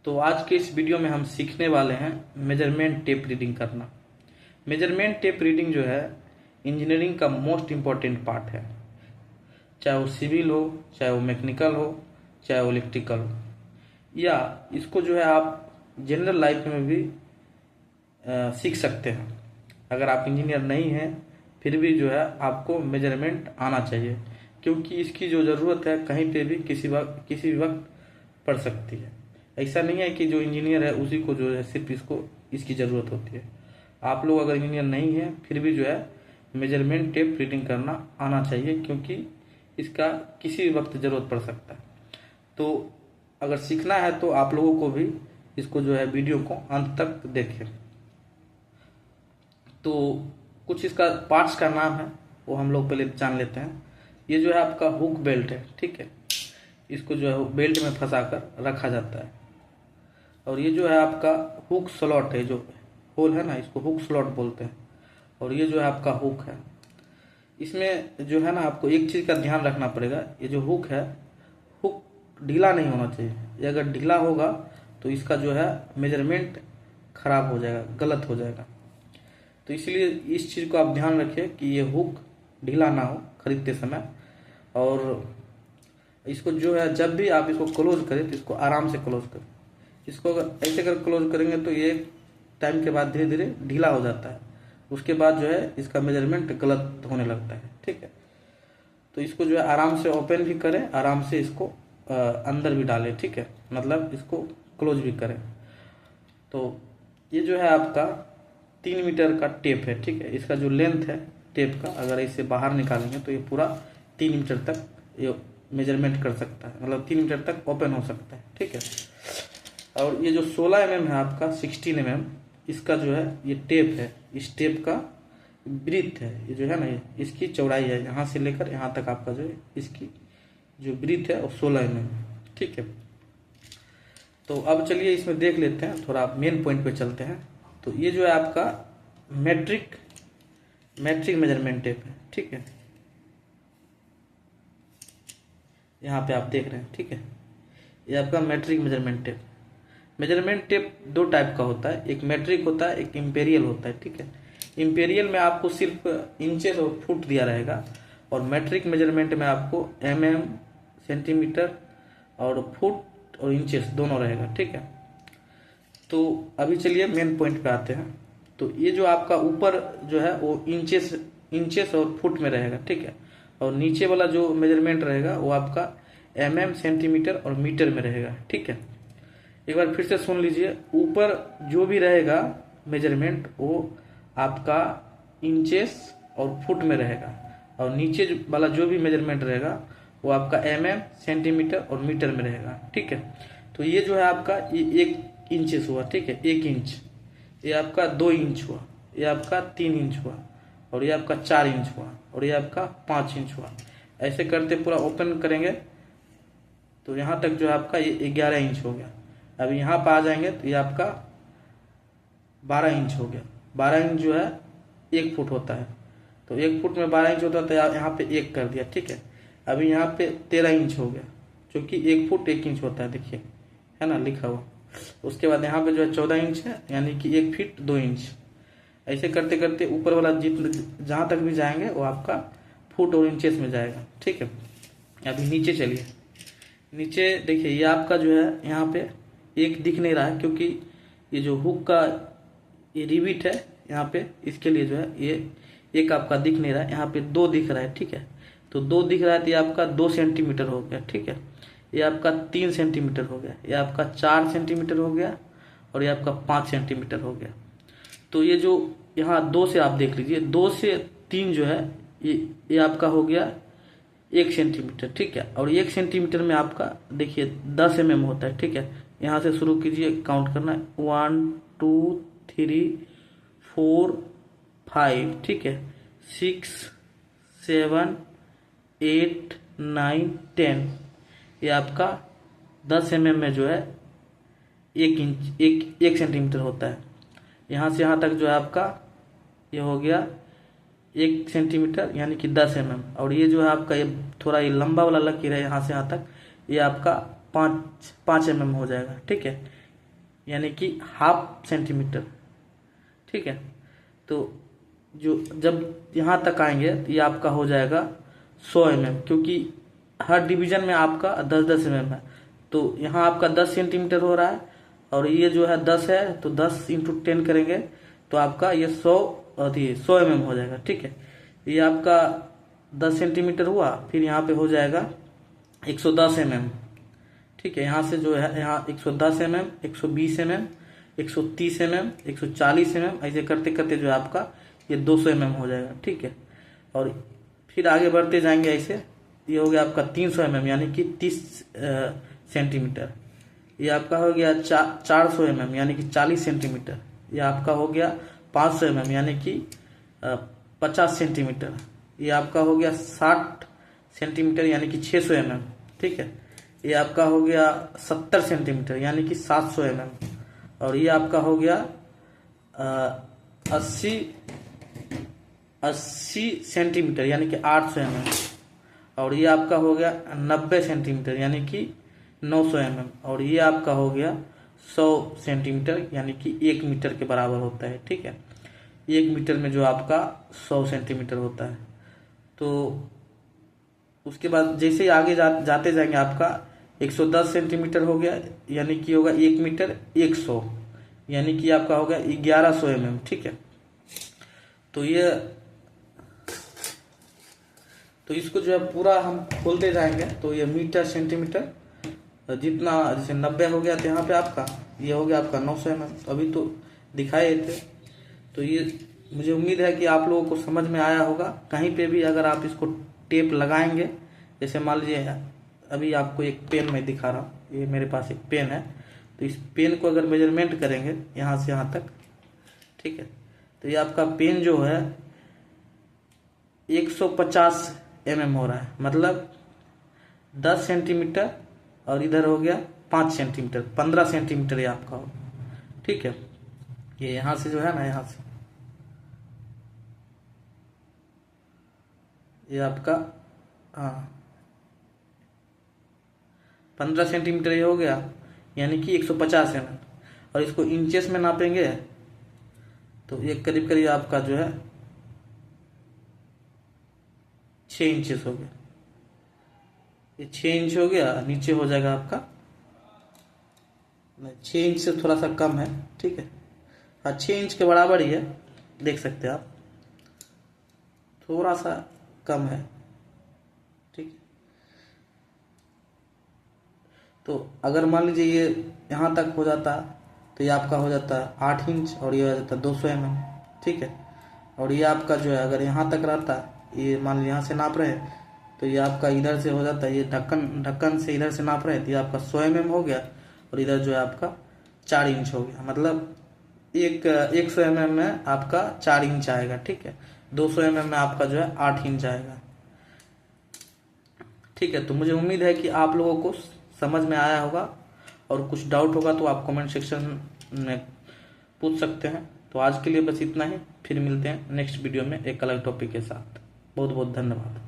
तो आज के इस वीडियो में हम सीखने वाले हैं मेजरमेंट टेप रीडिंग करना। मेजरमेंट टेप रीडिंग जो है इंजीनियरिंग का मोस्ट इम्पॉर्टेंट पार्ट है, चाहे वो सिविल हो, चाहे वो मैकेनिकल हो, चाहे वो इलेक्ट्रिकल हो, या इसको जो है आप जनरल लाइफ में भी सीख सकते हैं। अगर आप इंजीनियर नहीं हैं फिर भी जो है आपको मेजरमेंट आना चाहिए, क्योंकि इसकी जो ज़रूरत है कहीं पे भी किसी भी वक्त पड़ सकती है। ऐसा नहीं है कि जो इंजीनियर है उसी को जो है सिर्फ इसकी ज़रूरत होती है। आप लोग अगर इंजीनियर नहीं हैं फिर भी जो है मेजरमेंट टेप रीडिंग करना आना चाहिए, क्योंकि इसका किसी भी वक्त ज़रूरत पड़ सकता है। तो अगर सीखना है तो आप लोगों को भी इसको जो है वीडियो को अंत तक देखें। तो कुछ इसका पार्ट्स का नाम है वो हम लोग पहले जान लेते हैं। ये जो है आपका हुक बेल्ट है, ठीक है। इसको जो है बेल्ट में फंसा कर रखा जाता है। और ये जो है आपका हुक स्लॉट है, जो होल है ना, इसको हुक स्लॉट बोलते हैं। और ये जो है आपका हुक है। इसमें जो है ना आपको एक चीज़ का ध्यान रखना पड़ेगा, ये जो हुक है, हुक ढीला नहीं होना चाहिए। ये अगर ढीला होगा तो इसका जो है मेजरमेंट खराब हो जाएगा, गलत हो जाएगा। तो इसलिए इस चीज़ को आप ध्यान रखिए कि ये हुक ढीला ना हो खरीदते समय। और इसको जो है जब भी आप इसको क्लोज करें तो इसको आराम से क्लोज करें। इसको अगर ऐसे कर क्लोज करेंगे तो ये टाइम के बाद धीरे धीरे ढीला हो जाता है। उसके बाद जो है इसका मेजरमेंट गलत होने लगता है, ठीक है। तो इसको जो है आराम से ओपन भी करें, आराम से इसको अंदर भी डालें, ठीक है, मतलब इसको क्लोज भी करें। तो ये जो है आपका 3 मीटर का टेप है, ठीक है। इसका जो लेंथ है टेप का, अगर इसे बाहर निकालेंगे तो ये पूरा 3 मीटर तक ये मेजरमेंट कर सकता है, मतलब 3 मीटर तक ओपन हो सकता है, ठीक है। और ये जो 16 mm है आपका 16 mm, इसका जो है ये टेप है, इस टेप का ब्रीथ है, ये जो है ना, इसकी चौड़ाई है, यहाँ से लेकर यहाँ तक आपका जो है इसकी जो ब्रीथ है वो 16 mm, ठीक है। तो अब चलिए इसमें देख लेते हैं, थोड़ा मेन पॉइंट पे चलते हैं। तो ये जो है आपका मैट्रिक मेजरमेंट टेप है, ठीक है। यहाँ पे आप देख रहे हैं, ठीक है। ये आपका मैट्रिक मेजरमेंट टेप 2 टाइप का होता है, एक मैट्रिक होता है, एक इम्पेरियल होता है, ठीक है। इम्पेरियल में आपको सिर्फ इंचेस और फुट दिया रहेगा, और मैट्रिक मेजरमेंट में आपको mm, सेंटीमीटर और फुट और इंचेस दोनों रहेगा, ठीक है। तो अभी चलिए मेन पॉइंट पे आते हैं। तो ये जो आपका ऊपर जो है वो इंचेस और फुट में रहेगा, ठीक है। और नीचे वाला जो मेजरमेंट रहेगा वो आपका mm, सेंटीमीटर और मीटर में रहेगा, ठीक है। एक बार फिर से सुन लीजिए, ऊपर जो भी रहेगा मेजरमेंट वो आपका इंचेस और फुट में रहेगा, और नीचे वाला जो भी मेजरमेंट रहेगा वो आपका mm, सेंटीमीटर और मीटर में रहेगा, ठीक है। तो ये जो है आपका ये 1 इंचेस हुआ, ठीक है, 1 इंच, ये आपका 2 इंच हुआ, ये आपका 3 इंच हुआ, और ये आपका 4 इंच हुआ, और ये आपका 5 इंच हुआ। ऐसे करते पूरा ओपन करेंगे तो यहाँ तक जो है आपका ये 11 इंच हो गया। अब यहाँ पर आ जाएंगे तो ये आपका 12 इंच हो गया। 12 इंच जो है 1 फुट होता है, तो 1 फुट में 12 इंच होता है, तो यहाँ पे 1 कर दिया, ठीक है। अभी यहाँ पे 13 इंच हो गया, जो कि 1 फुट 1 इंच होता है, देखिए है ना लिखा हुआ। उसके बाद यहाँ पे जो है 14 इंच है, यानी कि 1 फीट 2 इंच। ऐसे करते करते ऊपर वाला जहाँ तक भी जाएंगे वो आपका फुट और इंचेस में जाएगा, ठीक है। अभी नीचे चलिए, नीचे देखिए ये आपका जो है यहाँ पे 1 दिख नहीं रहा है, क्योंकि ये जो हुक का ये रिविट है यहाँ पे, इसके लिए जो है ये 1 आपका दिख नहीं रहा है, यहाँ पे 2 दिख रहा है, ठीक है। तो 2 दिख रहा है तो ये आपका 2 सेंटीमीटर हो गया, ठीक है। ये आपका 3 सेंटीमीटर हो गया, ये आपका 4 सेंटीमीटर हो गया, और ये आपका 5 सेंटीमीटर हो गया। तो ये जो यहाँ 2 से आप देख लीजिए, 2 से 3 जो है ये आपका हो गया 1 सेंटीमीटर, ठीक है। और 1 सेंटीमीटर में आपका देखिए 10 mm होता है, ठीक है। यहाँ से शुरू कीजिए, काउंट करना है 1 2 3 4 5, ठीक है, 6 7 8 9 10। ये आपका 10 mm में जो है 1 सेंटीमीटर होता है। यहाँ से यहाँ तक जो है आपका ये हो गया 1 सेंटीमीटर, यानी कि 10 mm। और ये जो है आपका ये थोड़ा ये लंबा वाला लकीर है, यहाँ से यहाँ तक ये आपका 5 mm हो जाएगा, ठीक है। यानी कि 1/2 सेंटीमीटर, ठीक है। तो जो जब यहाँ तक आएंगे तो ये आपका हो जाएगा 100 mm, क्योंकि हर डिवीजन में आपका 10-10 mm है। तो यहाँ आपका 10 सेंटीमीटर हो रहा है और ये जो है 10 है, तो 10 × 10 करेंगे तो आपका ये 100 mm हो जाएगा, ठीक है। ये आपका 10 सेंटीमीटर हुआ, फिर यहाँ पे हो जाएगा 110 mm, ठीक है। यहाँ से जो है यहाँ 110 mm, 120 mm, 130 mm, 140 mm, ऐसे करते करते जो है आपका ये 200 mm हो जाएगा, ठीक है। और फिर आगे बढ़ते जाएंगे ऐसे, ये हो गया आपका 300 mm यानी कि 30 सेंटीमीटर। ये आपका हो गया 400 mm यानी कि 40 सेंटीमीटर। ये आपका हो गया 500 mm यानी कि 50 सेंटीमीटर। ये आपका हो गया 60 सेंटीमीटर यानी कि 600 mm, ठीक है। ये आपका हो गया 70 सेंटीमीटर यानी कि 700 mm। और ये आपका हो गया 80 सेंटीमीटर यानी कि 800 mm। और ये आपका हो गया 90 सेंटीमीटर यानी कि 900 mm। और ये आपका हो गया 100 सेंटीमीटर यानी कि 1 मीटर के बराबर होता है, ठीक है। 1 मीटर में जो आपका 100 सेंटीमीटर होता है। तो उसके बाद जैसे ही आगे जाते जाएंगे आपका 110 सेंटीमीटर हो गया यानी कि होगा 1 मीटर 100 यानी कि आपका होगा 1100 mm, ठीक है। तो इसको जो है पूरा हम खोलते जाएंगे तो ये मीटर सेंटीमीटर जितना, जैसे 90 हो गया तो यहाँ पे आपका ये हो गया आपका 900 mm, तो अभी तो दिखाए थे। तो ये मुझे उम्मीद है कि आप लोगों को समझ में आया होगा। कहीं पे भी अगर आप इसको टेप लगाएंगे, जैसे मान लीजिए अभी आपको एक पेन मैं दिखा रहा हूँ, ये मेरे पास एक पेन है, तो इस पेन को अगर मेजरमेंट करेंगे यहाँ से यहाँ तक, ठीक है, तो ये आपका पेन जो है 150 mm हो रहा है, मतलब 10 सेंटीमीटर और इधर हो गया 5 सेंटीमीटर, 15 सेंटीमीटर ये आपका हो, ठीक है। ये यहाँ से जो है ना, यहाँ से ये आपका 15 सेंटीमीटर ये हो गया यानी कि 150 mm। और इसको इंचेस में नापेंगे तो ये करीब करीब आपका जो है 6 इंचेस हो गया। ये 6 इंच हो गया, नीचे हो जाएगा आपका 6 इंच से थोड़ा सा कम है, ठीक है। हाँ, 6 इंच के बराबर ही है, देख सकते हैं आप, थोड़ा सा कम है, ठीक है। तो अगर मान लीजिए ये यहाँ तक हो जाता तो ये आपका हो जाता 8 इंच और ये हो जाता 200 mm, ठीक है। और ये आपका जो है अगर यहाँ तक रहता, ये मान लीजिए यहाँ से नाप रहे हैं तो ये आपका इधर से हो जाता, ये ढक्कन से इधर से नाप रहे हैं तो ये आपका 100 mm हो गया और इधर जो है आपका 4 इंच हो गया, मतलब 100 mm में आपका 4 इंच आएगा, ठीक है। 200 mm में आपका जो है 8 इंच आएगा, ठीक है। तो मुझे उम्मीद है कि आप लोगों को समझ में आया होगा, और कुछ डाउट होगा तो आप कमेंट सेक्शन में पूछ सकते हैं। तो आज के लिए बस इतना ही, फिर मिलते हैं नेक्स्ट वीडियो में एक अलग टॉपिक के साथ। बहुत बहुत धन्यवाद।